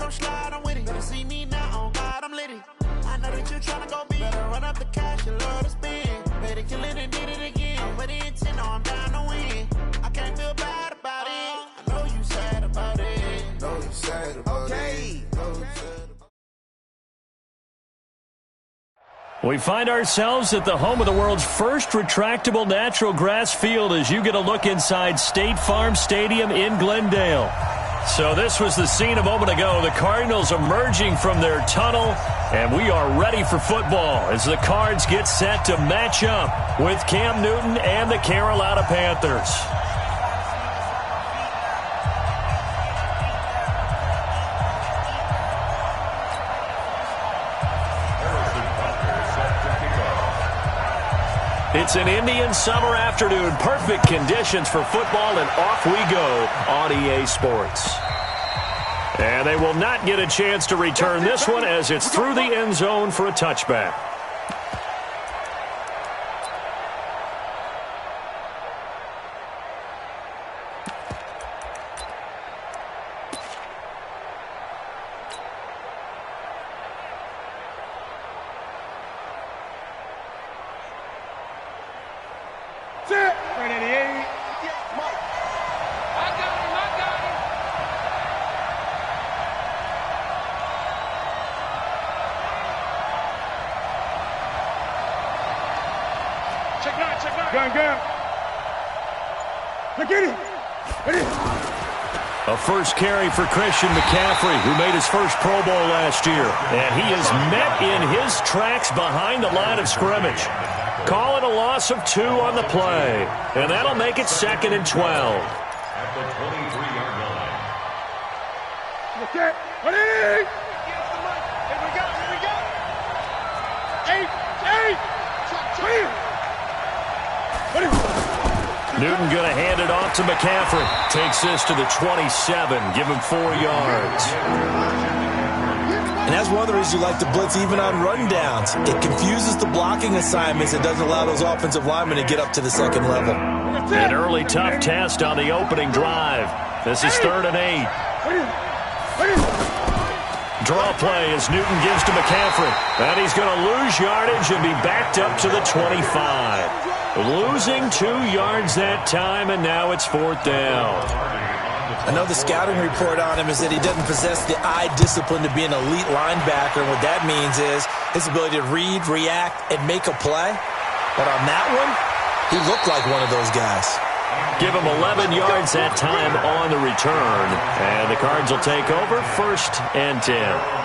don't slide, I'm with it. Better see me now, on God, I'm litty. I know that you tryna go big. Better run up the cash, you love to spend. Better kill it and did it again. I'm with the intent, no, I'm down to win. I can't feel bad about it. I know you sad about it. Know you sad about it. We find ourselves at the home of the world's first retractable natural grass field as you get a look inside State Farm Stadium in Glendale. So this was the scene a moment ago. The Cardinals emerging from their tunnel, and we are ready for football as the Cards get set to match up with Cam Newton and the Carolina Panthers. It's an Indian summer afternoon. Perfect conditions for football, and off we go on EA Sports. And they will not get a chance to return this one as it's through the end zone for a touchback. A first carry for Christian McCaffrey, who made his first Pro Bowl last year. And he is met in his tracks behind the line of scrimmage. Call it a loss of 2 on the play. And that'll make it 2nd and 12. At the 23-yard line. Okay, ready? Here we go, here we go. 8, 8, 3. Newton going to hand it off to McCaffrey. Takes this to the 27. Give him 4 yards. And that's one of the reasons you like to blitz even on rundowns. It confuses the blocking assignments and doesn't allow those offensive linemen to get up to the second level. An early tough test on the opening drive. This is 3rd and 8. Draw play as Newton gives to McCaffrey. And he's going to lose yardage and be backed up to the 25. Losing 2 yards that time, and now it's 4th down. I know the scouting report on him is that he doesn't possess the eye discipline to be an elite linebacker. And what that means is his ability to read, react, and make a play. But on that one, he looked like one of those guys. Give him 11 yards that time on the return. And the Cards will take over 1st and 10.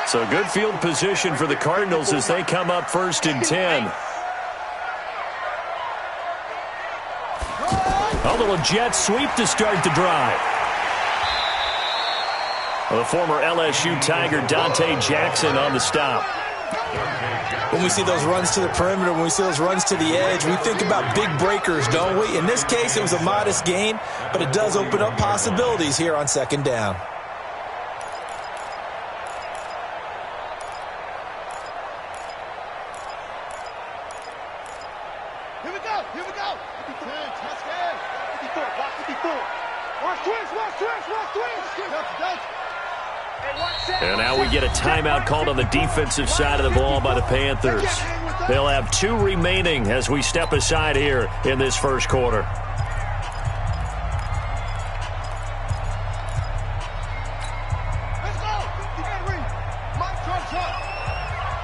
So good field position for the Cardinals as they come up 1st and 10. A little jet sweep to start the drive. The former LSU Tiger Dante Jackson on the stop. When we see those runs to the perimeter, when we see those runs to the edge, we think about big breakers, don't we? In this case, it was a modest gain, but it does open up possibilities here on 2nd down. And now we get a timeout called on the defensive side of the ball by the Panthers. They'll have 2 remaining as we step aside here in this first quarter. Let's go! Mike,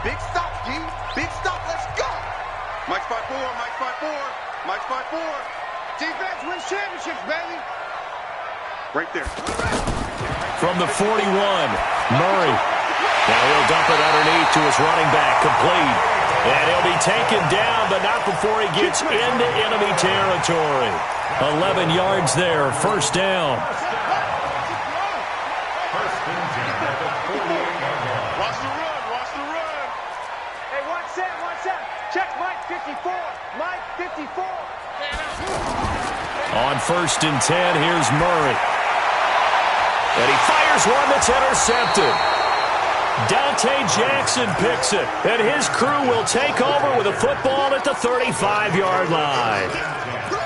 big stop, G. Big stop, let's go! Mike's 5-4, Mike's 5-4, Mike's 5-4. Defense wins championships, baby! Right there. From the 41, Murray. Now he'll dump it underneath to his running back, complete. And he'll be taken down, but not before he gets into enemy territory. 11 yards there, 1st down. Watch the run, watch the run. Hey, watch Sam. Check Mike 54, Mike 54. On 1st and 10, here's Murray. And he fires one that's intercepted. Dante Jackson picks it, and his crew will take over with a football at the 35-yard line.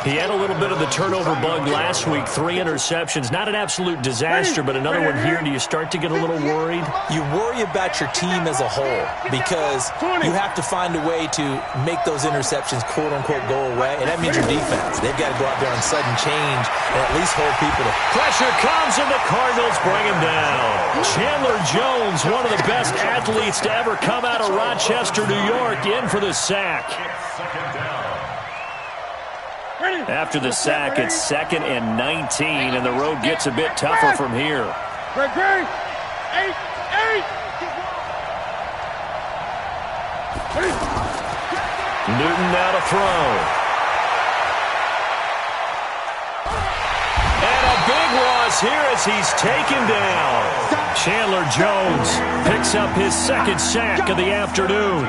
He had a little bit of the turnover bug last week, 3 interceptions. Not an absolute disaster, but another one here. Do you start to get a little worried? You worry about your team as a whole because you have to find a way to make those interceptions, quote-unquote, go away, and that means your defense. They've got to go out there on sudden change and at least hold people to... Pressure comes, and the Cardinals bring him down. Chandler Jones, one of the best athletes to ever come out of Rochester, New York, in for the sack. After the sack, it's 2nd and 19, and the road gets a bit tougher from here. Newton now to throw. And a big loss here as he's taken down. Chandler Jones picks up his 2nd sack of the afternoon.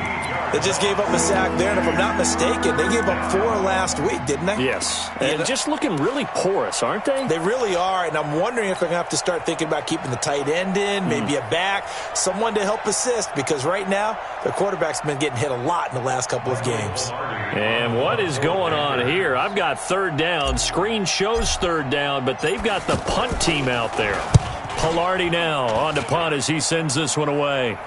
They just gave up a sack there, and if I'm not mistaken, they gave up 4 last week, didn't they? Yes, and just looking really porous, aren't they? They really are, and I'm wondering if they're going to have to start thinking about keeping the tight end in, maybe a back, someone to help assist, because right now, their quarterback's been getting hit a lot in the last couple of games. And what is going on here? I've got 3rd down. Screen shows 3rd down, but they've got the punt team out there. Pilardi now on to punt as he sends this one away.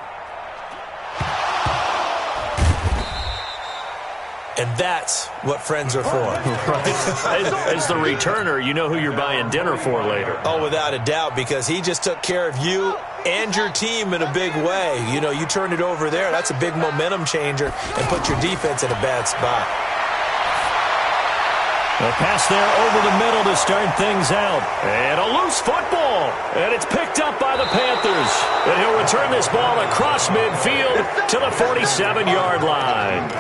And that's what friends are for. Right. As the returner, you know who you're buying dinner for later. Oh, without a doubt, because he just took care of you and your team in a big way. You know, you turned it over there. That's a big momentum changer and put your defense in a bad spot. A pass there over the middle to start things out. And a loose football. And it's picked up by the Panthers. And he'll return this ball across midfield to the 47-yard line.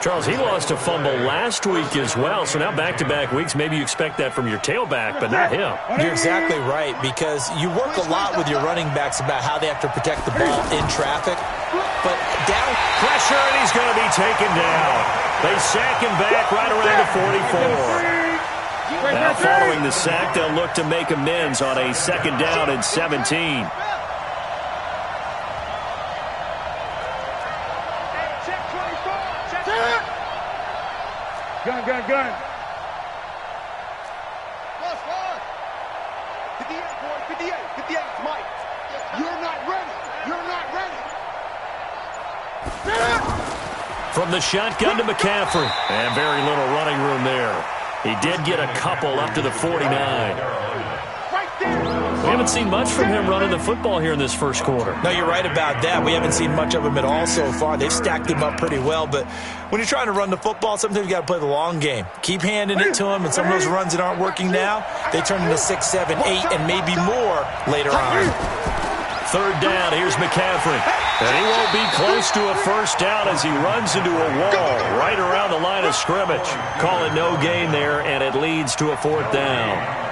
Charles, he lost a fumble last week as well, so now back-to-back weeks, maybe you expect that from your tailback, but not him. You're exactly right, because you work a lot with your running backs about how they have to protect the ball in traffic, but down pressure, and he's going to be taken down. They sack him back right around the 44. Now following the sack, they'll look to make amends on a 2nd down and 17. Gun. Get the 8, boy. Get the 8, Mike. You're not ready. From the shotgun to McCaffrey. And very little running room there. He did get a couple up to the 49. We haven't seen much from him running the football here in this first quarter. No, you're right about that. We haven't seen much of him at all so far. They've stacked him up pretty well, but when you're trying to run the football, sometimes you got to play the long game. Keep handing it to him, and some of those runs that aren't working now, they turn into 6, 7, 8, and maybe more later on. 3rd down, here's McCaffrey. And he won't be close to a first down as he runs into a wall right around the line of scrimmage. Call it no gain there, and it leads to a 4th down.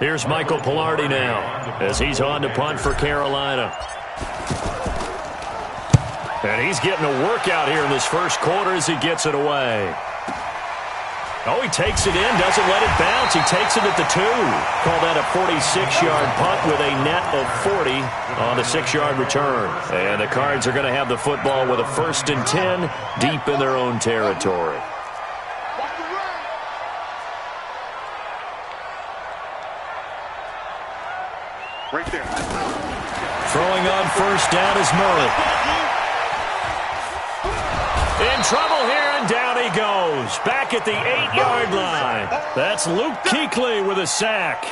Here's Michael Pilardi now as he's on to punt for Carolina. And he's getting a workout here in this first quarter as he gets it away. Oh, he takes it in, doesn't let it bounce. He takes it at the 2. Call that a 46-yard punt with a net of 40 on the 6-yard return. And the Cards are going to have the football with a 1st and 10 deep in their own territory. Right there. Throwing on 1st down is Murray. In trouble here, and down he goes. Back at the 8-yard line. That's Luke Kuechly with a sack.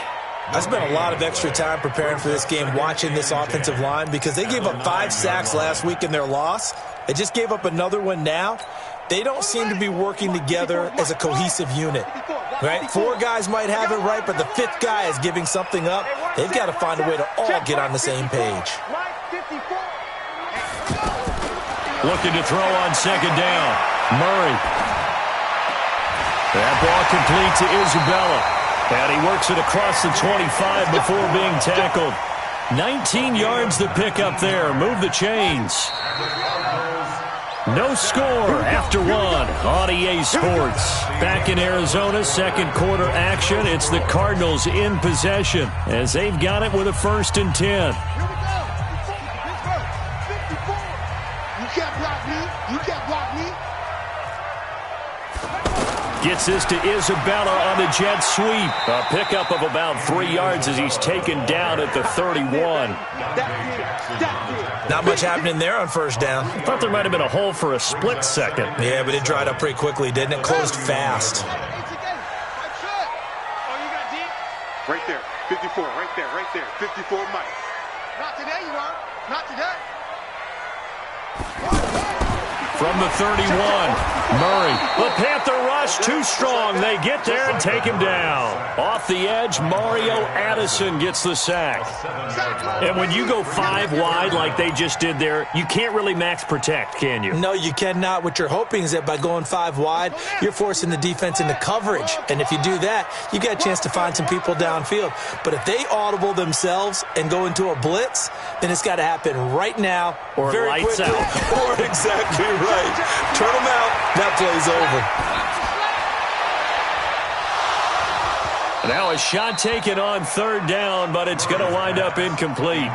I spent a lot of extra time preparing for this game, watching this offensive line, because they gave up 5 sacks last week in their loss. They just gave up another one now. They don't seem to be working together as a cohesive unit. Right? 4 guys might have it right, but the 5th guy is giving something up. They've got to find a way to all get on the same page. Looking to throw on 2nd down. Murray. That ball complete to Isabella. And he works it across the 25 before being tackled. 19 yards to pick up there. Move the chains. No score after one on EA Sports. Back in Arizona, second quarter action. It's the Cardinals in possession as they've got it with a 1st and 10. Here we go. 54. You can't block me. You can't block me. Gets this to Isabella on the jet sweep. A pickup of about 3 yards as he's taken down at the 31. Not much happening there on first down. I thought there might have been a hole for a split second. Yeah, but it dried up pretty quickly, didn't it? Closed fast. Right there, 54, right there, 54, Mike. Not today, you are. Not today. From the 31, Murray. The Panther rush too strong. They get there and take him down. Off the edge, Mario Addison gets the sack. And when you go 5 wide like they just did there, you can't really max protect, can you? No, you cannot. What you're hoping is that by going 5 wide, you're forcing the defense into coverage. And if you do that, you get a chance to find some people downfield. But if they audible themselves and go into a blitz, then it's got to happen right now. Or very lights quickly. out. Or exactly right. Turn them out. That play's over. Now a shot taken on 3rd down, but it's going to wind up incomplete.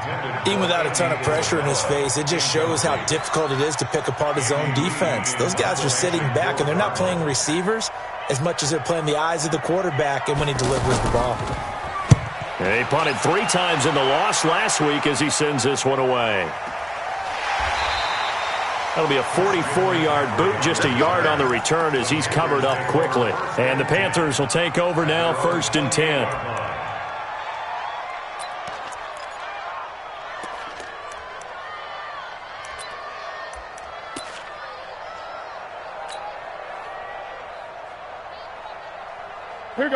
Even without a ton of pressure in his face, it just shows how difficult it is to pick apart his own defense. Those guys are sitting back, and they're not playing receivers as much as they're playing the eyes of the quarterback and when he delivers the ball. He punted 3 times in the loss last week as he sends this one away. That'll be a 44-yard boot, just a yard on the return as he's covered up quickly. And the Panthers will take over now, 1st and 10.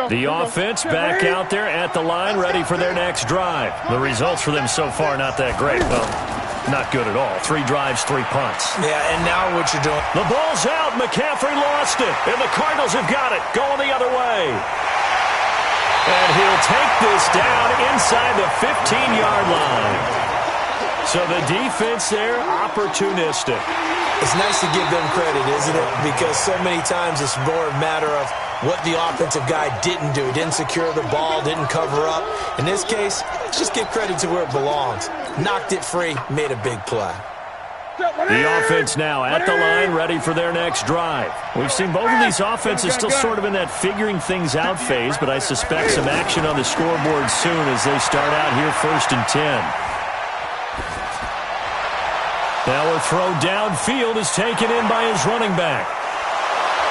The offense back out there at the line, ready for their next drive. The results for them so far not that great. Well, not good at all. 3 drives, 3 punts. Yeah, and now what you're doing. The ball's out. McCaffrey lost it. And the Cardinals have got it. Going the other way. And he'll take this down inside the 15-yard line. So the defense there, opportunistic. It's nice to give them credit, isn't it? Because so many times it's more a matter of what the offensive guy didn't do. Didn't secure the ball, didn't cover up. In this case, just give credit to where it belongs. Knocked it free, made a big play. The offense now at the line, ready for their next drive. We've seen both of these offenses still sort of in that figuring things out phase, but I suspect some action on the scoreboard soon as they start out here 1st and 10. Now a throw downfield is taken in by his running back.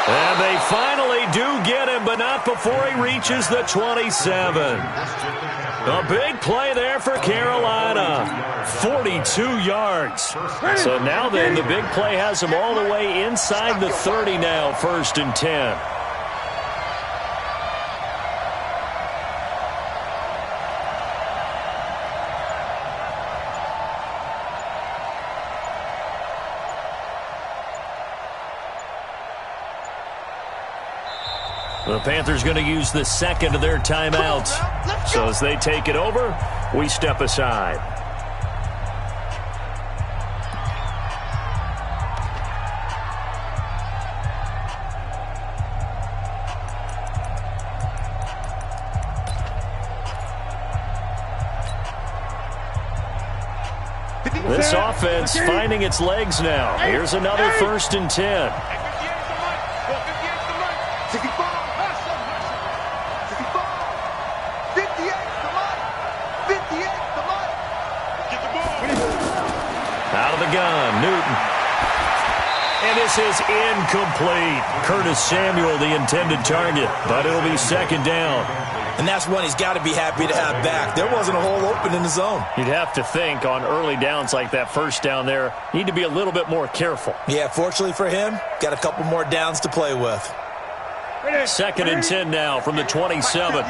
And they finally do get him, but not before he reaches the 27. A big play there for Carolina. 42 yards. So now then, the big play has him all the way inside the 30 now, 1st and 10. The Panthers going to use the second of their timeouts. So as they take it over, we step aside. This offense finding its legs now. Here's another 1st and 10. 58, come on. Get the ball. Out of the gun, Newton. And this is incomplete. Curtis Samuel, the intended target, but it'll be 2nd down. And that's one he's got to be happy to have back. There wasn't a hole open in the zone. You'd have to think on early downs like that, 1st down there, need to be a little bit more careful. Yeah, fortunately for him, got a couple more downs to play with. 2nd and 10 now from the 27.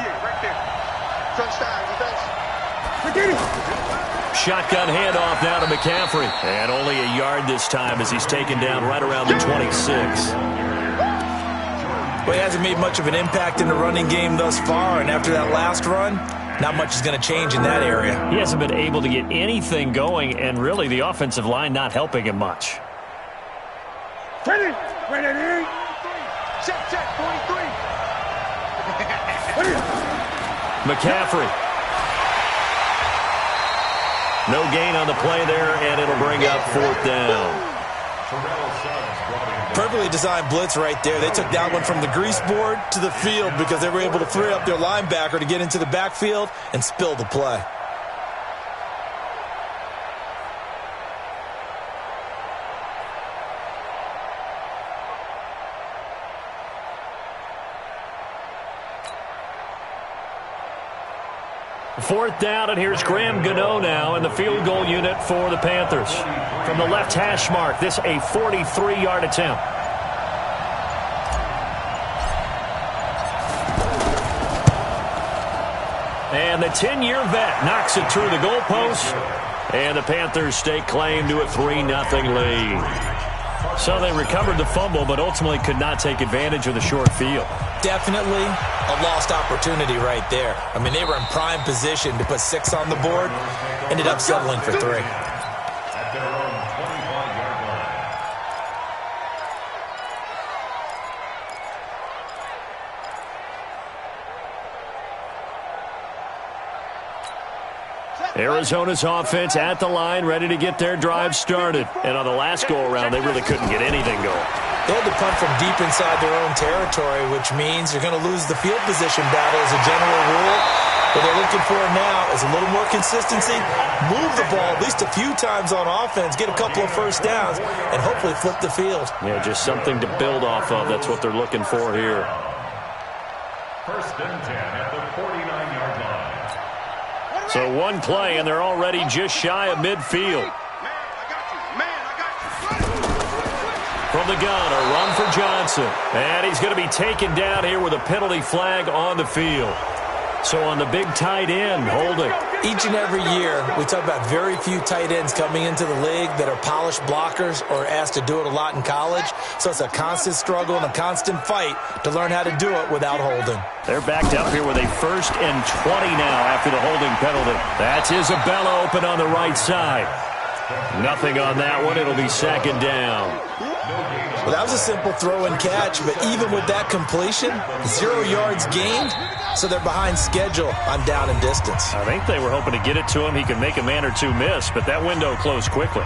Shotgun handoff now to McCaffrey. And only a yard this time as he's taken down right around the 26. Well, he hasn't made much of an impact in the running game thus far, and after that last run, not much is going to change in that area. He hasn't been able to get anything going, and really the offensive line not helping him much. Ready? Ready? Check, 43. McCaffrey. No gain on the play there, and it'll bring up 4th down. Perfectly designed blitz right there. They took that one from the grease board to the field because they were able to free up their linebacker to get into the backfield and spill the play. Fourth down, and here's Graham Gano now in the field goal unit for the Panthers. From the left hash mark, this a 43-yard attempt. And the 10-year vet knocks it through the goalpost, and the Panthers stake claim to a 3-0 lead. So they recovered the fumble, but ultimately could not take advantage of the short field. Definitely a lost opportunity right there. I mean, they were in prime position to put 6 on the board, ended up settling for 3. At their own 25-yard line. Arizona's offense at the line, ready to get their drive started. And on the last go-around, they really couldn't get anything going. They had to punt from deep inside their own territory, which means you're going to lose the field position battle as a general rule. What they're looking for now is a little more consistency, move the ball at least a few times on offense, get a couple of first downs, and hopefully flip the field. Yeah, just something to build off of. That's what they're looking for here. 1st and 10 at the 49-yard line. So one play, and they're already just shy of midfield. From the gun, a run for Johnson. And he's going to be taken down here with a penalty flag on the field. So on the big tight end, holding. Each and every year, we talk about very few tight ends coming into the league that are polished blockers or asked to do it a lot in college. So it's a constant struggle and a constant fight to learn how to do it without holding. They're backed up here with a 1st and 20 now after the holding penalty. That's Isabella open on the right side. Nothing on that one. It'll be 2nd down. Well, that was a simple throw and catch, but even with that completion, 0 yards gained, so they're behind schedule on down and distance. I think they were hoping to get it to him. He could make a man or two miss, but that window closed quickly.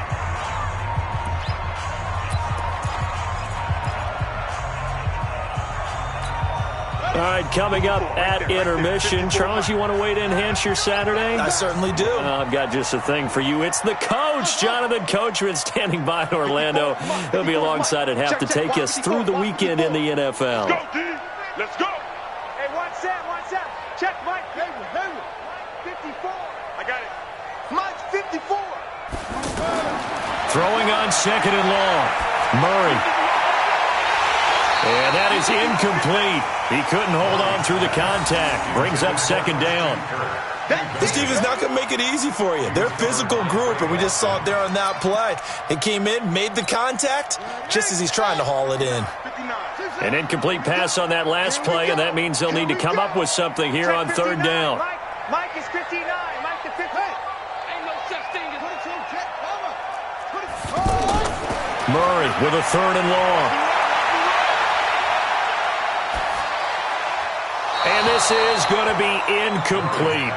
All right, coming up at intermission. Charles, you want to wait to enhance your Saturday? I certainly do. I've got just a thing for you. It's the coach, Jonathan Coachman, standing by in Orlando. He'll be alongside at half to take us through the weekend in the NFL. Let's go, D. Let's go. Hey, one set. Check Mike. Mike 54. I got it. Mike 54. Throwing on 2nd and long. Murray. And that is incomplete. He couldn't hold on through the contact. Brings up 2nd down. This team is not going to make it easy for you. They're a physical group, and we just saw it there on that play. They came in, made the contact, just as he's trying to haul it in. An incomplete pass on that last play, and that means they'll need to come up with something here on 3rd down. Mike is 59. Mike the 50. Ain't no such thing as Murray with a 3rd and long. And this is going to be incomplete.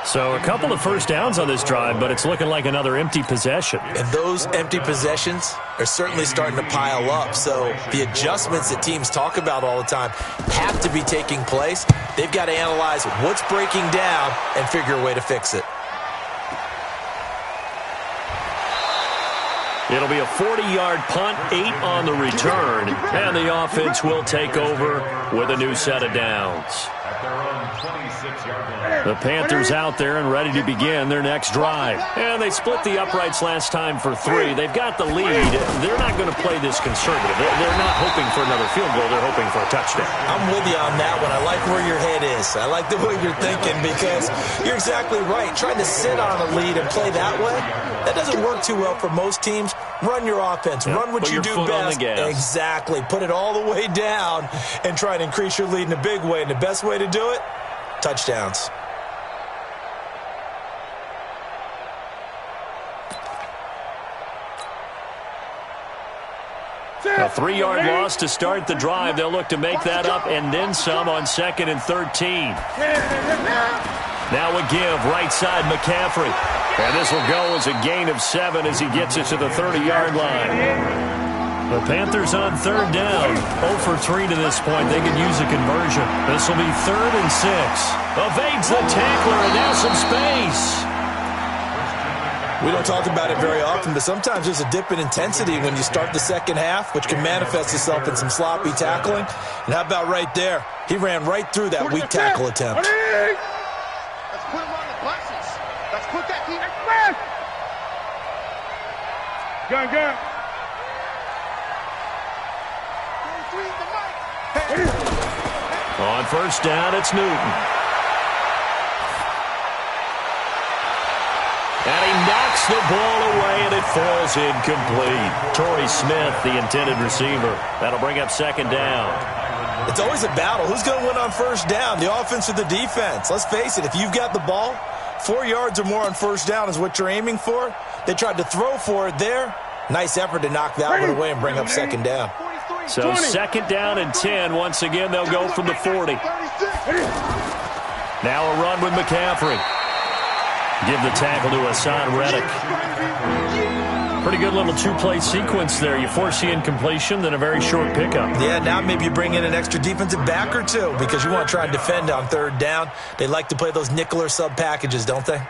So a couple of first downs on this drive, but it's looking like another empty possession. And those empty possessions are certainly starting to pile up. So the adjustments that teams talk about all the time have to be taking place. They've got to analyze what's breaking down and figure a way to fix it. It'll be a 40-yard punt, 8 on the return, and the offense will take over with a new set of downs. At their own 26-yard line. The Panthers out there and ready to begin their next drive. And they split the uprights last time for 3. They've got the lead. They're not going to play this conservative. They're not hoping for another field goal. They're hoping for a touchdown. I'm with you on that one. I like where your head is. I like the way you're thinking because you're exactly right. Trying to sit on a lead and play that way, that doesn't work too well for most teams. Run your offense. Yep, Run what you do best. Exactly. Put it all the way down and try and increase your lead in a big way. And the best way to do it, touchdowns. A 3-yard loss to start the drive. They'll look to make that up and then some on 2nd and 13. Now a give, right side McCaffrey. And this will go as a gain of 7 as he gets it to the 30-yard line. The Panthers on 3rd down. 0 for 3 to this point. They could use a conversion. This will be 3rd and 6. Evades the tackler and now some space. We don't talk about it very often, but sometimes there's a dip in intensity when you start the second half, which can manifest itself in some sloppy tackling. And how about right there? He ran right through that weak tackle attempt. Let's put him on the buses. Let's put that heat. Gun. On 1st down, it's Newton. And he knocks the ball away, and it falls incomplete. Torrey Smith, the intended receiver. That'll bring up 2nd down. It's always a battle. Who's going to win on 1st down, the offense or the defense? Let's face it, if you've got the ball, 4 yards or more on 1st down is what you're aiming for. They tried to throw for it there. Nice effort to knock that one away and bring up 2nd down. So 2nd down and 10. Once again, they'll go from the 40. Now a run with McCaffrey. Give the tackle to Hassan Reddick. Pretty good little 2-play sequence there. You force the incompletion, then a very short pickup. Yeah, now maybe you bring in an extra defensive back or two because you want to try and defend on 3rd down. They like to play those nickel or sub packages, don't they?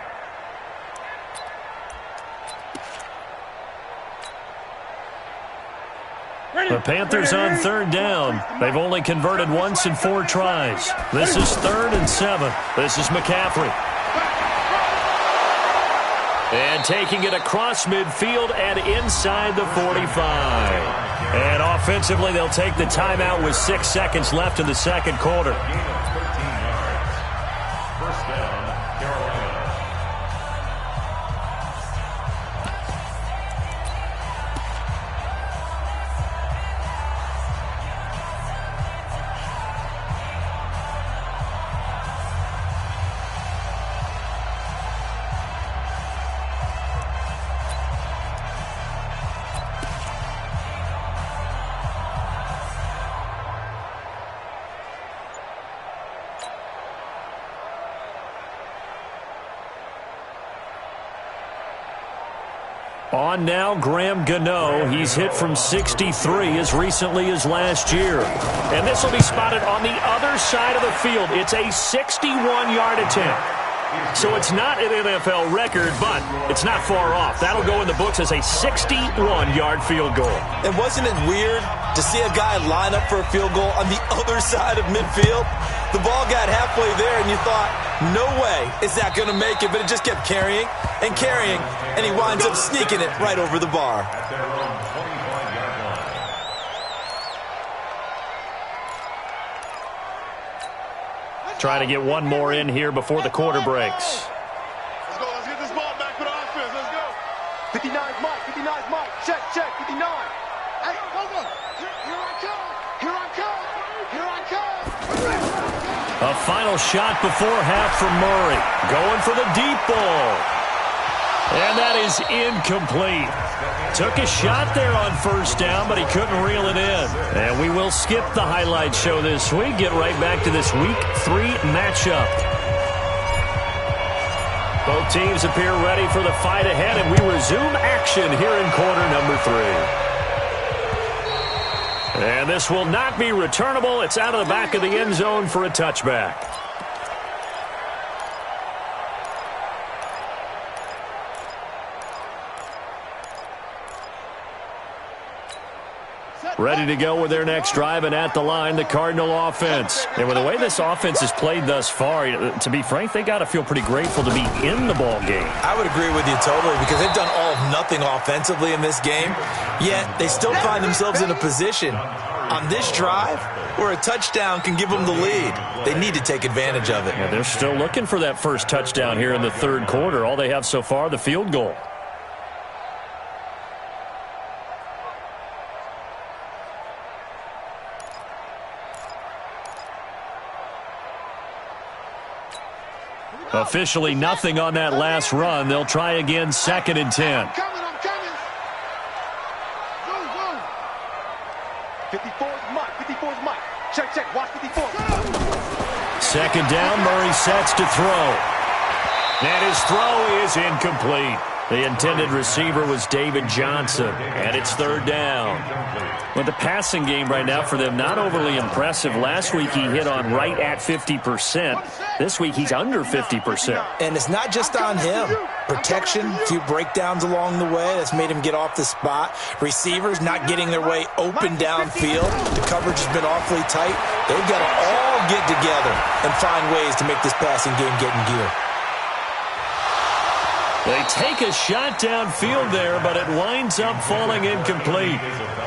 The Panthers on 3rd down. They've only converted once in 4 tries. This is 3rd and 7. This is McCaffrey. And taking it across midfield and inside the 45. And offensively, they'll take the timeout with 6 seconds left in the 2nd quarter. Gain of 13 yards. 1st down, Carolina. On now, Graham Gano. He's hit from 63 as recently as last year. And this will be spotted on the other side of the field. It's a 61-yard attempt. So it's not an NFL record, but it's not far off. That'll go in the books as a 61-yard field goal. And wasn't it weird to see a guy line up for a field goal on the other side of midfield? The ball got halfway there, and you thought, no way is that going to make it, but it just kept carrying and carrying, and he winds up sneaking it right over the bar. At their own 25-yard line. Trying to get one more in here before the quarter breaks. Let's go. Let's get this ball back for the offense. Let's go. 59's Mike. 59's Mike. Check. 59. Hey, hold on. Here I come. Here I come. Here I come. A final shot before half from Murray. Going for the deep ball. And that is incomplete. Took a shot there on 1st down, but he couldn't reel it in. And we will skip the highlight show this week. Get right back to this Week 3 matchup. Both teams appear ready for the fight ahead, and we resume action here in quarter number 3. And this will not be returnable. It's out of the back of the end zone for a touchback. ready to go with their next drive, and at the line, the Cardinal offense. And with the way this offense has played thus far, to be frank, they got to feel pretty grateful to be in the ball game. I would agree with you totally because they've done all of nothing offensively in this game, yet they still find themselves in a position on this drive where a touchdown can give them the lead. They need to take advantage of it. Yeah, they're still looking for that first touchdown here in the third quarter. All they have so far, the field goal. Officially nothing on that last run. They'll try again, 2nd and 10. I'm coming. Go. 54's Mike. Check. Watch 54. 2nd down, Murray sets to throw. And his throw is incomplete. The intended receiver was David Johnson, and it's 3rd down. With the passing game right now for them, not overly impressive. Last week he hit on right at 50%. This week he's under 50%. And it's not just on him. Protection, a few breakdowns along the way. That's made him get off the spot. Receivers not getting their way open downfield. The coverage has been awfully tight. They've got to all get together and find ways to make this passing game get in gear. They take a shot downfield there, but it winds up falling incomplete.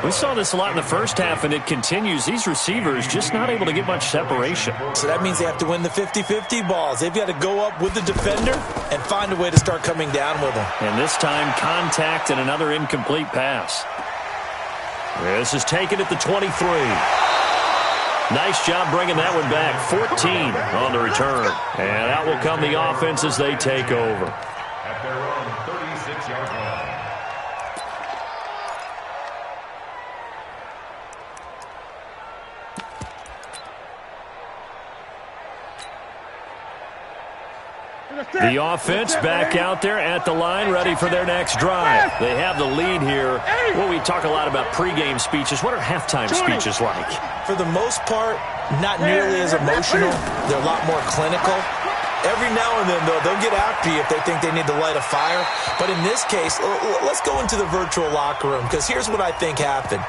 We saw this a lot in the first half, and it continues. These receivers just not able to get much separation. So that means they have to win the 50-50 balls. They've got to go up with the defender and find a way to start coming down with them. And this time, contact and another incomplete pass. This is taken at the 23. Nice job bringing that one back. 14 on the return. And out will come the offense as they take over. At their own 36-yard line. The offense back out there at the line, ready for their next drive. They have the lead here. Well, we talk a lot about pregame speeches. What are halftime speeches like? For the most part, not nearly as emotional. They're a lot more clinical. Every now and then, though, they'll get after you if they think they need to light a fire. But in this case, let's go into the virtual locker room, because here's what I think happened.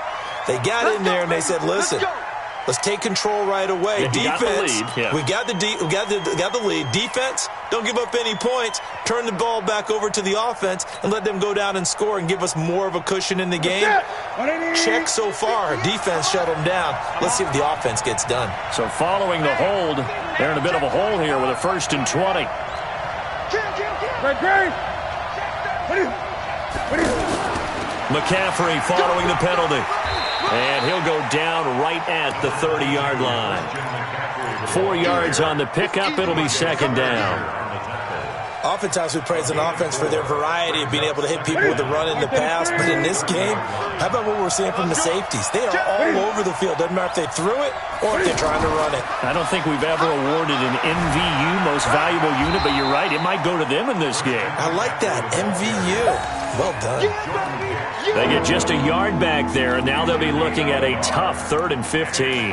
They got in there and they said, listen, let's take control right away. Yeah, Defense, we got the lead. Defense, don't give up any points. Turn the ball back over to the offense and let them go down and score and give us more of a cushion in the game. Check so far. Defense shut them down. Let's see if the offense gets done. So following the hold, they're in a bit of a hole here with a 1st and 20. McCaffrey following the penalty. And he'll go down right at the 30-yard line. 4 yards on the pickup. It'll be 2nd down. Oftentimes we praise an offense for their variety of being able to hit people with the run and the pass. But in this game, how about what we're seeing from the safeties? They are all over the field. Doesn't matter if they threw it or if they're trying to run it. I don't think we've ever awarded an MVU, most valuable unit, but you're right. It might go to them in this game. I like that. MVU. Well done. They get just a yard back there, and now they'll be looking at a tough 3rd and 15.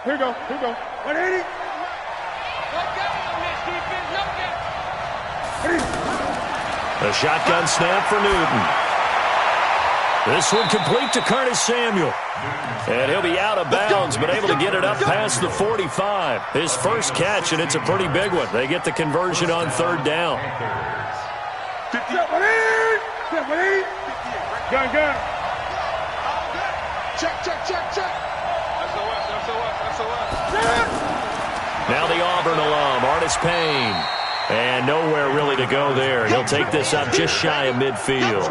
Here we go. 180. A shotgun snap for Newton. This one complete to Curtis Samuel. And he'll be out of bounds, but able to get it up past the 45. His first catch, and it's a pretty big one. They get the conversion on 3rd down. Gun. Check. Now the Auburn alum, Artis Payne. And nowhere really to go there. He'll take this up just shy of midfield.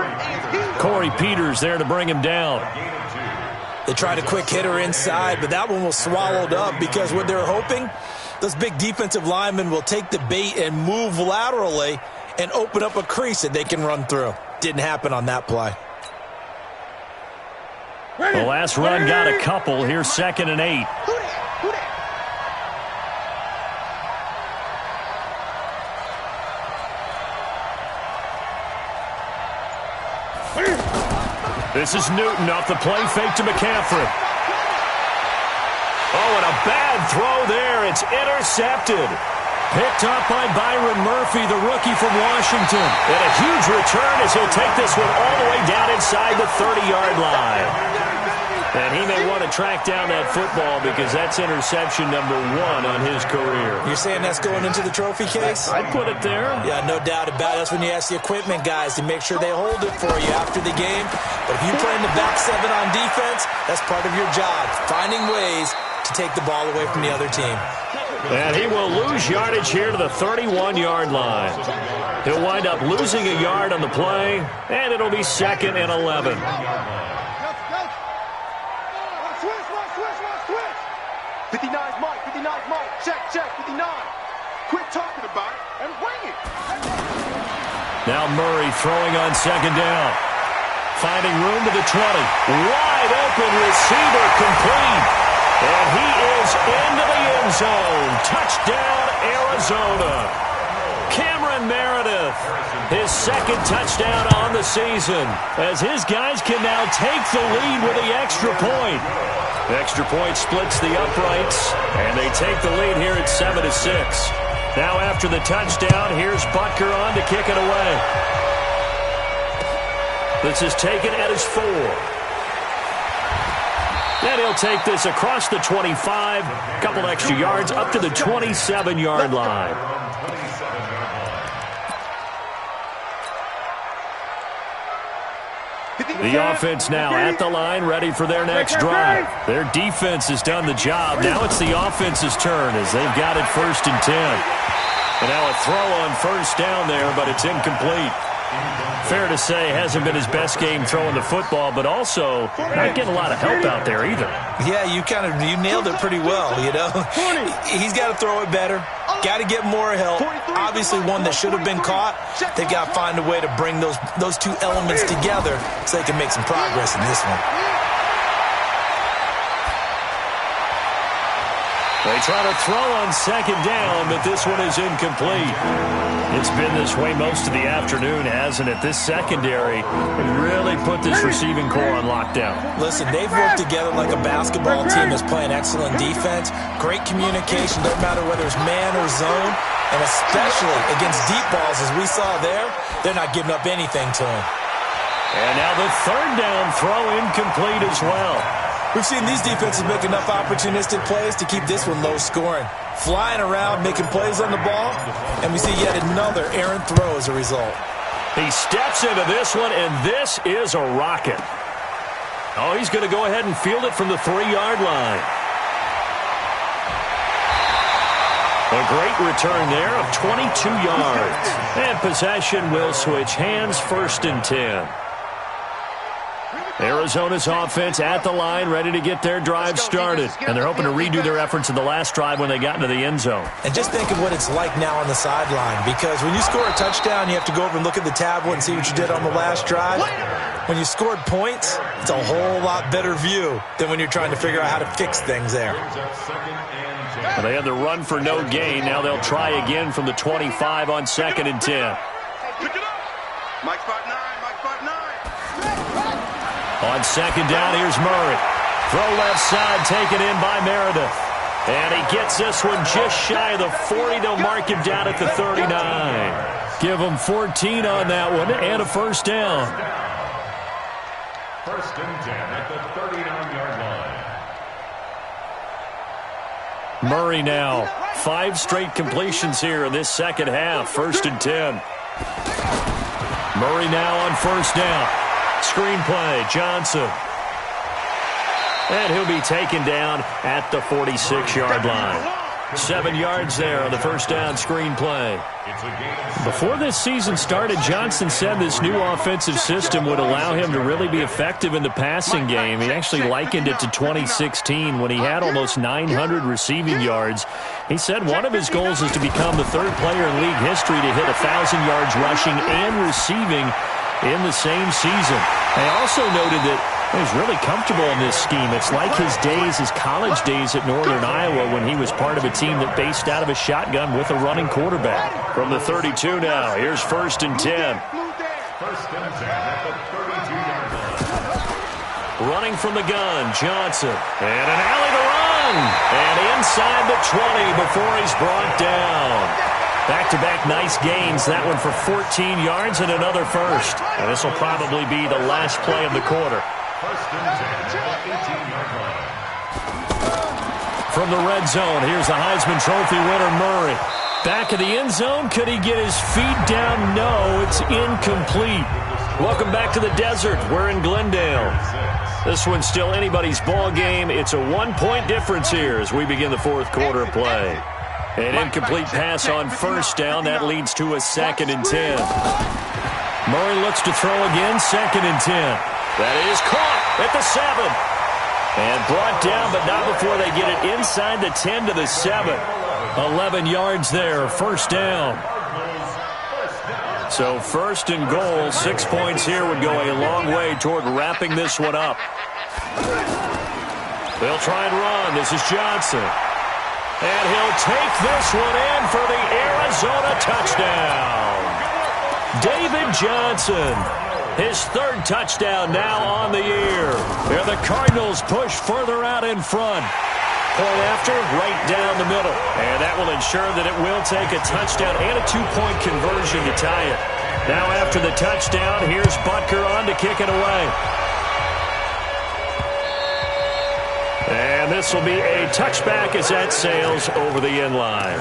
Corey Peters there to bring him down. They tried a quick hitter inside, but that one was swallowed up because what they're hoping, those big defensive linemen will take the bait and move laterally and open up a crease that they can run through. Didn't happen on that play. The last run got a couple. Here's 2nd and 8. This is Newton off the play fake to McCaffrey. Oh, and a bad throw there. It's intercepted. Picked up by Byron Murphy, the rookie from Washington. And a huge return as he'll take this one all the way down inside the 30-yard line. And he may want to track down that football because that's interception number 1 on his career. You're saying that's going into the trophy case? I'd put it there. Yeah, no doubt about it. That's when you ask the equipment guys to make sure they hold it for you after the game. But if you play in the back 7 on defense, that's part of your job, finding ways to take the ball away from the other team. And he will lose yardage here to the 31-yard line. He'll wind up losing a yard on the play, and it'll be 2nd and 11. 59's Mike, 59's Mike. Check, 59. Quit talking about it and bring it. Now Murray throwing on 2nd down. Finding room to the 20. Wide open receiver complete. And he is into the end zone. Touchdown, Arizona. Cameron Meredith, his 2nd touchdown on the season, as his guys can now take the lead with the extra point. The extra point splits the uprights, and they take the lead here at 7-6. Now after the touchdown, here's Butker on to kick it away. This is taken at his 4. And he'll take this across the 25, a couple extra yards, up to the 27-yard line. The offense now at the line, ready for their next drive. Their defense has done the job. Now it's the offense's turn as they've got it 1st and 10. And now a throw on 1st down there, but it's incomplete. Fair to say, hasn't been his best game throwing the football, but also not getting a lot of help out there either. Yeah, you nailed it pretty well, you know. He's got to throw it better. Got to get more help. Obviously one that should have been caught. They've got to find a way to bring those 2 elements together so they can make some progress in this one. They try to throw on 2nd down, but this one is incomplete. It's been this way most of the afternoon, hasn't it? This secondary really put this receiving core on lockdown. Listen, they've worked together like a basketball team that's playing excellent defense. Great communication, doesn't matter whether it's man or zone. And especially against deep balls, as we saw there, they're not giving up anything to him. And now the 3rd down throw incomplete as well. We've seen these defenses make enough opportunistic plays to keep this one low scoring. Flying around, making plays on the ball, and we see yet another errant throw as a result. He steps into this one, and this is a rocket. Oh, he's going to go ahead and field it from the 3-yard line. A great return there of 22 yards. And possession will switch hands, 1st and 10. Arizona's offense at the line, ready to get their drive started. And they're hoping to redo their efforts in the last drive when they got into the end zone. And just think of what it's like now on the sideline, because when you score a touchdown, you have to go over and look at the tablet and see what you did on the last drive. When you scored points, it's a whole lot better view than when you're trying to figure out how to fix things there. Well, they had the run for no gain. Now they'll try again from the 25 on 2nd and 10. Mike 5'9", Mike 5'9". On 2nd down, here's Murray. Throw left side, taken in by Meredith. And he gets this one just shy of the 40. They'll mark him down at the 39. Give him 14 on that one and a 1st down. 1st and 10 at the 39-yard line. Murray now, 5 straight completions here in this 2nd half. 1st and 10. Murray now on 1st down. Screenplay, Johnson. And he'll be taken down at the 46-yard line. 7 yards there on the 1st down screenplay. Before this season started, Johnson said this new offensive system would allow him to really be effective in the passing game. He actually likened it to 2016 when he had almost 900 receiving yards. He said one of his goals is to become the 3rd player in league history to hit 1,000 yards rushing and receiving in the same season. They also noted that he's really comfortable in this scheme. It's like his college days at Northern Iowa when he was part of a team that based out of a shotgun with a running quarterback. From the 32 now, here's 1st and 10. 1st and 10 at the 32-yard line. Running from the gun, Johnson. And an alley to run. Young. And inside the 20 before he's brought down. Back-to-back nice gains. That one for 14 yards and another first. And this will probably be the last play of the quarter. First and 10, 18-yard line. From the red zone, here's the Heisman Trophy winner, Murray. Back of the end zone. Could he get his feet down? No, it's incomplete. Welcome back to the desert. We're in Glendale. This one's still anybody's ball game. It's a 1-point difference here as we begin the fourth quarter of play. An incomplete pass on first down. That leads to a 2nd and 10. Murray looks to throw again. 2nd and 10. That is caught at the 7. And brought down, but not before they get it inside the 10 to the 7. 11 yards there. First down. So first and goal. 6 points here would go a long way toward wrapping this one up. They'll try and run. This is Johnson. And he'll take this one in for the Arizona touchdown. David Johnson. His 3rd touchdown now on the year. Here the Cardinals push further out in front. Point after, right down the middle. And that will ensure that it will take a touchdown and a 2-point conversion to tie it. Now after the touchdown, here's Butker on to kick it away. And this will be a touchback as that sails over the end line.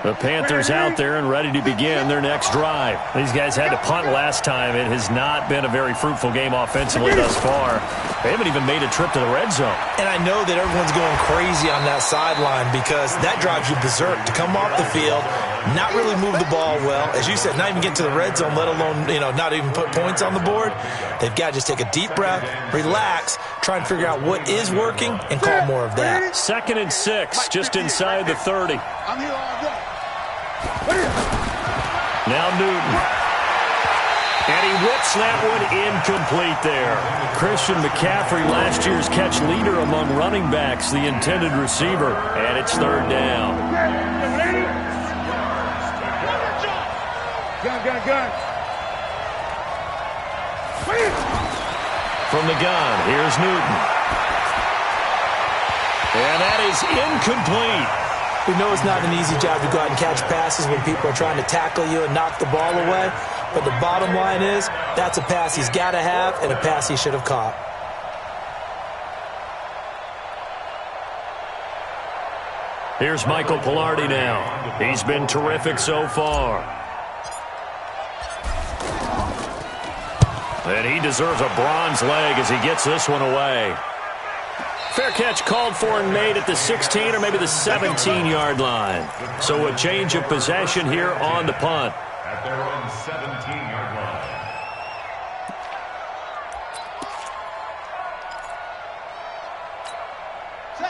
The Panthers out there and ready to begin their next drive. These guys had to punt last time. It has not been a very fruitful game offensively thus far. They haven't even made a trip to the red zone. And I know that everyone's going crazy on that sideline because that drives you berserk to come off the field, not really move the ball well. As you said, not even get to the red zone, let alone, not even put points on the board. They've got to just take a deep breath, relax, try and figure out what is working, and call more of that. 2nd and 6, just inside the 30. I'm here all day. Now Newton. And he whips that one incomplete there. Christian McCaffrey, last year's catch leader among running backs, the intended receiver. And it's 3rd down. Gun. From the gun, here's Newton. And that is incomplete. We know it's not an easy job to go out and catch passes when people are trying to tackle you and knock the ball away. But the bottom line is, that's a pass he's got to have and a pass he should have caught. Here's Michael Pilardi now. He's been terrific so far. And he deserves a bronze leg as he gets this one away. Fair catch called for and made at the 16 or maybe the 17-yard line. So a change of possession here on the punt. At their own 17-yard line.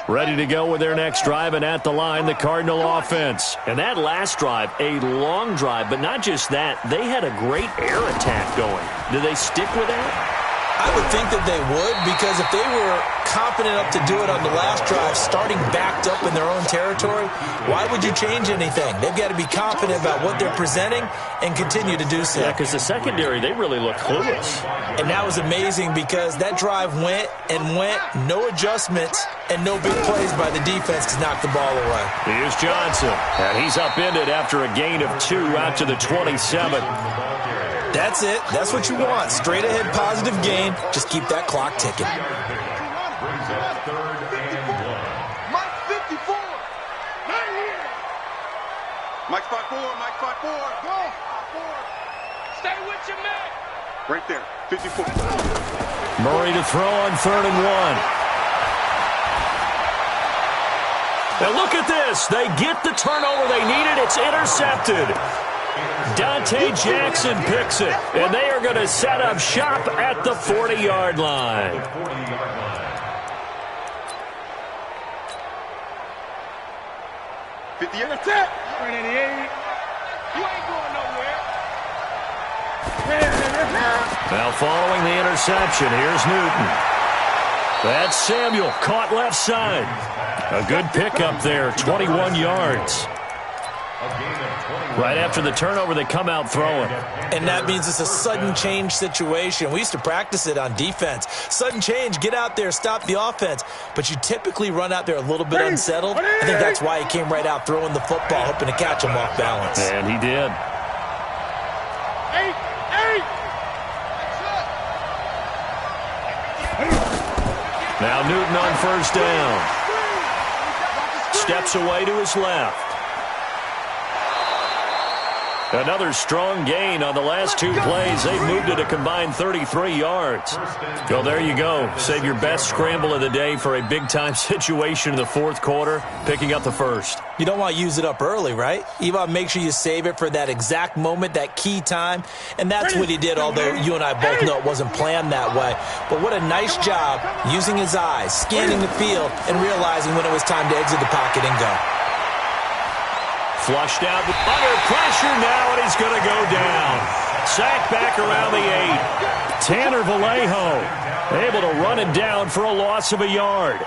Ready to go with their next drive, and at the line, the Cardinal offense. And that last drive, a long drive, but not just that. They had a great air attack going. Do they stick with that? I would think that they would, because if they were confident enough to do it on the last drive, starting backed up in their own territory, why would you change anything? They've got to be confident about what they're presenting and continue to do so. Yeah, because the secondary, they really look clueless. And that was amazing because that drive went and went, no adjustments, and no big plays by the defense to knock the ball away. Here's Johnson, and he's upended after a gain of 2 out to the 27. That's it. That's what you want. Straight ahead positive gain. Just keep that clock ticking. Brings up 3rd and 1. Mike 54. Right here. Mike 5-4, Mike 5-4. Go. Stay with your man. Right there, 54. Murray to throw on 3rd and 1. Now look at this. They get the turnover they needed. It's intercepted. Dante Jackson picks it, and they are going to set up shop at the 40-yard line. 40-yard line. 58. That's it. 88. You ain't going nowhere. Now following the interception, here's Newton. That's Samuel, caught left side. A good pickup there, 21 yards. Right after the turnover, they come out throwing. And that means it's a sudden change situation. We used to practice it on defense. Sudden change, get out there, stop the offense. But you typically run out there a little bit unsettled. I think that's why he came right out throwing the football, hoping to catch him off balance. And he did. Now Newton on first down. Steps away to his left. Another strong gain on the last two plays. They've moved it a combined 33 yards. So there you go. Save your best scramble of the day for a big-time situation in the fourth quarter, picking up the first. You don't want to use it up early, right? You want to make sure you save it for that exact moment, that key time. And that's what he did, although you and I both know it wasn't planned that way. But what a nice job using his eyes, scanning the field, and realizing when it was time to exit the pocket and go. Flushed out under pressure now, and he's going to go down. Sacked back around the 8. Tanner Vallejo able to run it down for a loss of a yard.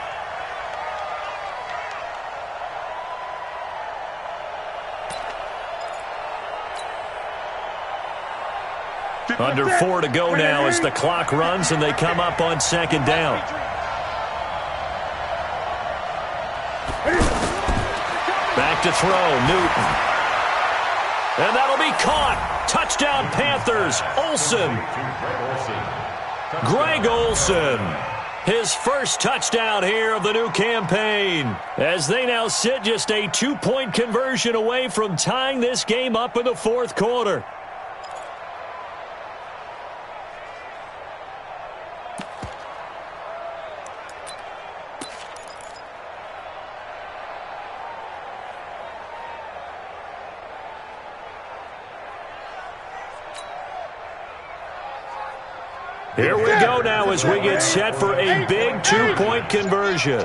Under 4 to go now as the clock runs, and they come up on second down. Back to throw, Newton. And that'll be caught. Touchdown, Panthers. Olsen. Greg Olsen. His first touchdown here of the new campaign. As they now sit just a 2-point conversion away from tying this game up in the fourth quarter. Here we go now as we get set for a big 2-point conversion.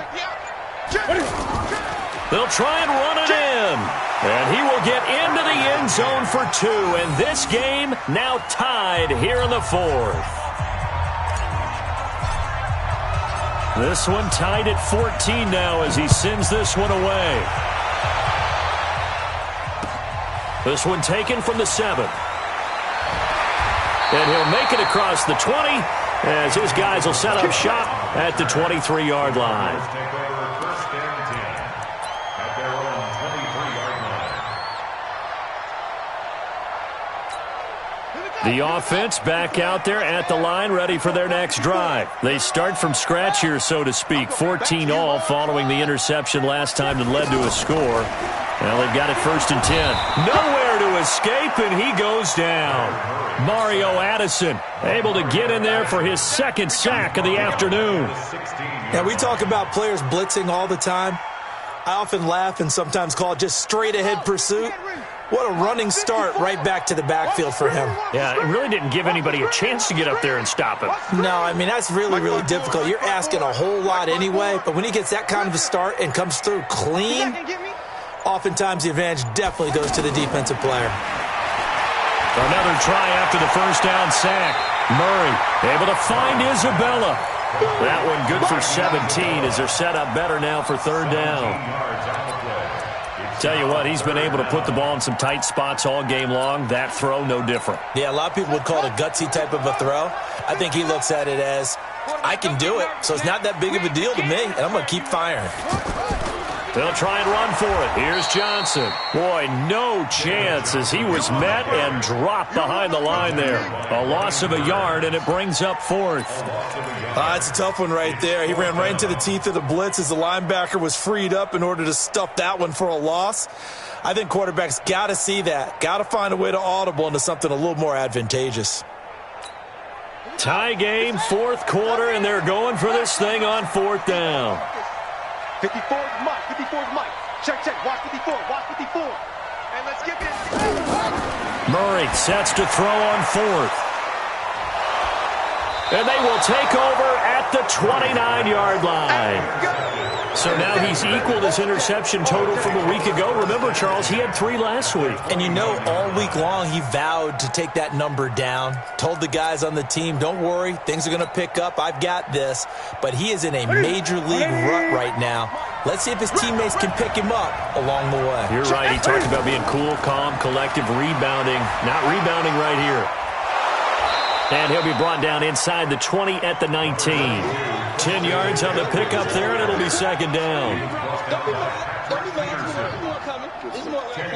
They'll try and run it in. And he will get into the end zone for 2. And this game now tied here in the fourth. This one tied at 14 now as he sends this one away. This one taken from the 7. And he'll make it across the 20 as his guys will set up shop at the 23-yard line. The offense back out there at the line, ready for their next drive. They start from scratch here, so to speak. 14 all following the interception last time that led to a score. Well, they've got it 1st and 10. Nowhere to escape, and he goes down. Mario Addison able to get in there for his second sack of the afternoon. Now, we talk about players blitzing all the time. I often laugh and sometimes call it just straight-ahead pursuit. What a running start right back to the backfield for him. Yeah, it really didn't give anybody a chance to get up there and stop him. No, I mean, that's really, really difficult. You're asking a whole lot anyway, but when he gets that kind of a start and comes through clean, oftentimes the advantage definitely goes to the defensive player. Another try after the first down sack. Murray able to find Isabella. That one good for 17 as they're set up better now for 3rd down. Tell you what, he's been able to put the ball in some tight spots all game long. That throw, no different. Yeah, a lot of people would call it a gutsy type of a throw. I think he looks at it as, I can do it, so it's not that big of a deal to me, and I'm going to keep firing. They'll try and run for it. Here's Johnson. Boy, no chance as he was met and dropped behind the line there. A loss of a yard, and it brings up 4th. It's a tough one right there. He ran right into the teeth of the blitz as the linebacker was freed up in order to stuff that one for a loss. I think quarterbacks got to see that. Got to find a way to audible into something a little more advantageous. Tie game, fourth quarter, and they're going for this thing on 4th down. 54 is Mike. 54 is Mike. Check, check. Watch 54. Watch 54. And let's get this. Murray sets to throw on 4th. And they will take over at the 29-yard line. So now he's equaled his interception total from a week ago. Remember, Charles, he had 3 last week. And you know, all week long he vowed to take that number down. Told the guys on the team, don't worry, things are going to pick up. I've got this. But he is in a major league rut right now. Let's see if his teammates can pick him up along the way. You're right. He talked about being cool, calm, collective, rebounding. Not rebounding right here. And he'll be brought down inside the 20 at the 19. 10 yards on the pickup there, and it'll be second down. 10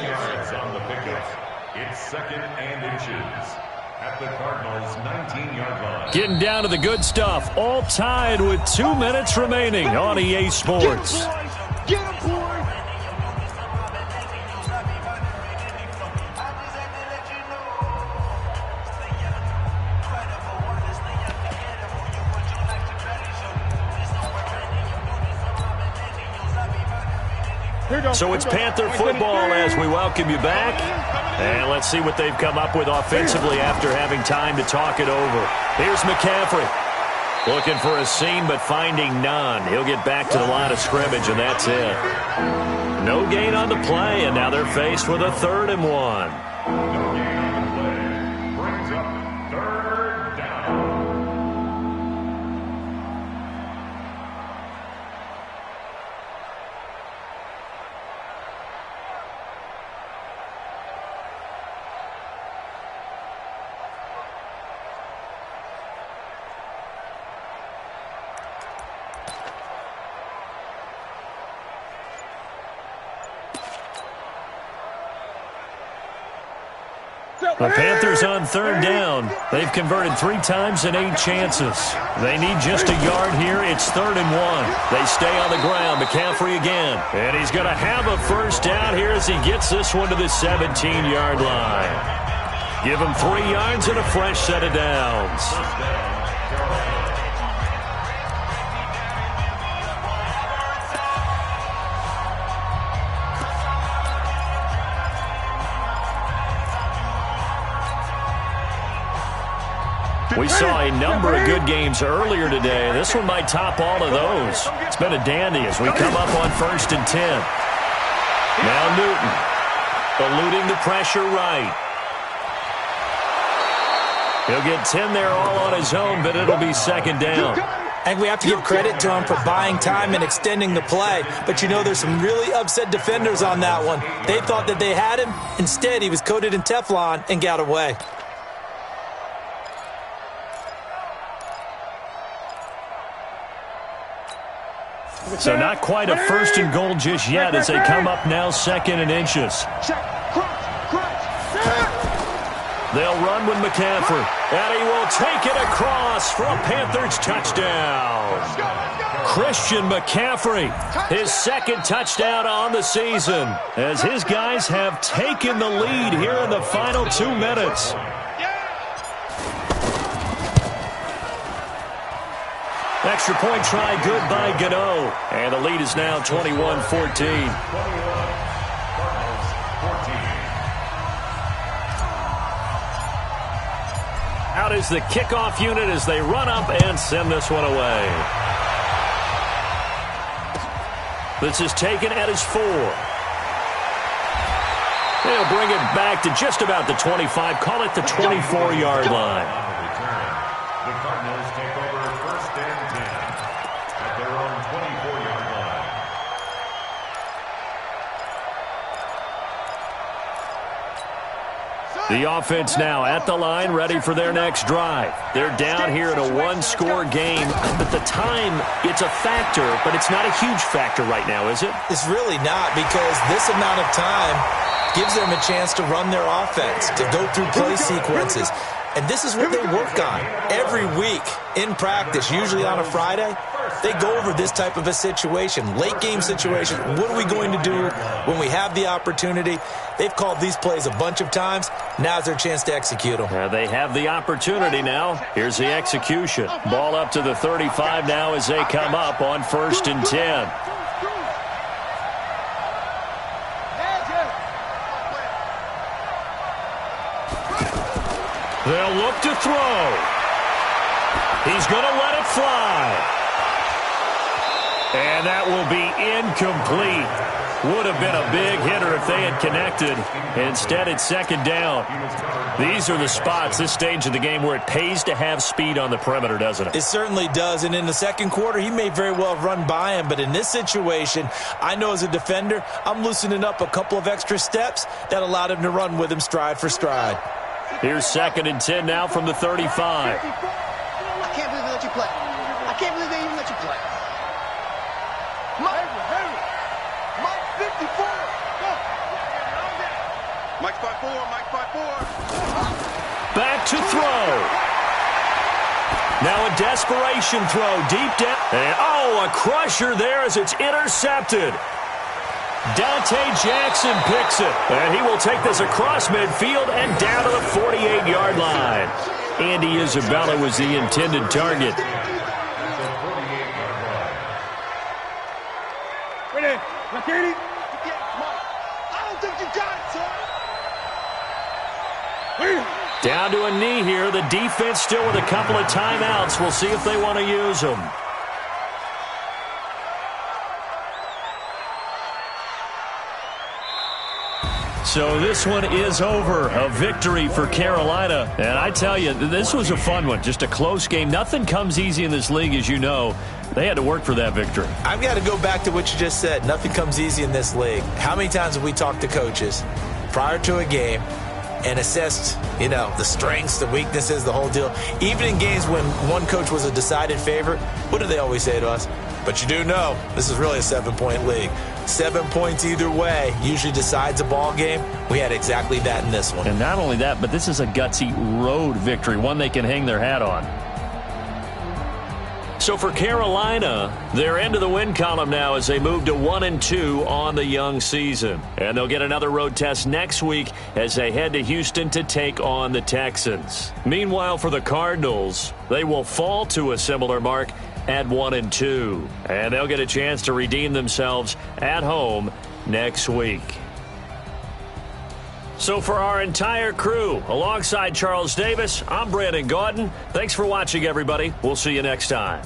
yards on the pickup. It's second and inches at the Cardinals' 19-yard line. Getting down to the good stuff. All tied with 2 minutes remaining on EA Sports. Get him, boys! So it's Panther football as we welcome you back. And let's see what they've come up with offensively after having time to talk it over. Here's McCaffrey. Looking for a seam, but finding none. He'll get back to the line of scrimmage, and that's it. No gain on the play, and now they're faced with a 3rd and 1. No gain on the play. Brings up 3rd down. The Panthers on 3rd down. They've converted 3 times in 8 chances. They need just a yard here. It's 3rd and 1. They stay on the ground. McCaffrey again. And he's going to have a first down here as he gets this one to the 17-yard line. Give him 3 yards and a fresh set of downs. We saw a number of good games earlier today. This one might top all of those. It's been a dandy as we come up on 1st and 10. Now Newton, eluding the pressure right. He'll get 10 there all on his own, but it'll be 2nd down. I think we have to give credit to him for buying time and extending the play. But, you know, there's some really upset defenders on that one. They thought that they had him. Instead, he was coated in Teflon and got away. So not quite a 1st and goal just yet as they come up now 2nd and inches. They'll run with McCaffrey, and he will take it across for a Panthers touchdown. Christian McCaffrey, his 2nd touchdown on the season, as his guys have taken the lead here in the final 2 minutes. Extra point try good by Gano. And the lead is now 21-14. Out is the kickoff unit as they run up and send this one away. This is taken at his 4. They'll bring it back to just about the 25. Call it the 24-yard line. The Cardinals take over 1st and 10 at their own 24-yard line. The offense now at the line, ready for their next drive. They're down here in a 1-score game, but the time, it's a factor, but it's not a huge factor right now, is it? It's really not, because this amount of time gives them a chance to run their offense, to go through play sequences. And this is what they work on every week in practice, usually on a Friday. They go over this type of a situation, late game situation. What are we going to do when we have the opportunity? They've called these plays a bunch of times. Now's their chance to execute them. They have the opportunity now. Here's the execution. Ball up to the 35 now as they come up on 1st and 10. They'll look to throw. He's going to let it fly. And that will be incomplete. Would have been a big hitter if they had connected. Instead, it's second down. These are the spots, this stage of the game, where it pays to have speed on the perimeter, doesn't it? It certainly does. And in the second quarter, he may very well have run by him. But in this situation, I know as a defender, I'm loosening up a couple of extra steps that allowed him to run with him stride for stride. Here's 2nd and 10 now from the 35. I can't believe they let you play. I can't believe they even let you play. Mike 54. Mike 5-4, Mike 5-4. Back to throw. Now a desperation throw deep down. And, a crusher there as it's intercepted. Dante Jackson picks it. And he will take this across midfield and down to the 48-yard line. Andy Isabella was the intended target. I don't think you got it, son. Down to a knee here. The defense still with a couple of timeouts. We'll see if they want to use them. So this one is over. A victory for Carolina. And I tell you, this was a fun one. Just a close game. Nothing comes easy in this league, as you know. They had to work for that victory. I've got to go back to what you just said. Nothing comes easy in this league. How many times have we talked to coaches prior to a game and assessed, the strengths, the weaknesses, the whole deal? Even in games when one coach was a decided favorite, what do they always say to us? But you do know this is really a 7-point league. 7 points either way usually decides a ball game. We had exactly that in this one. And not only that, but this is a gutsy road victory, one they can hang their hat on. So for Carolina, they're into the win column now as they move to 1-2 on the young season. And they'll get another road test next week as they head to Houston to take on the Texans. Meanwhile, for the Cardinals, they will fall to a similar mark at 1-2. And they'll get a chance to redeem themselves at home next week. So for our entire crew, alongside Charles Davis, I'm Brandon Gaudin. Thanks for watching, everybody. We'll see you next time.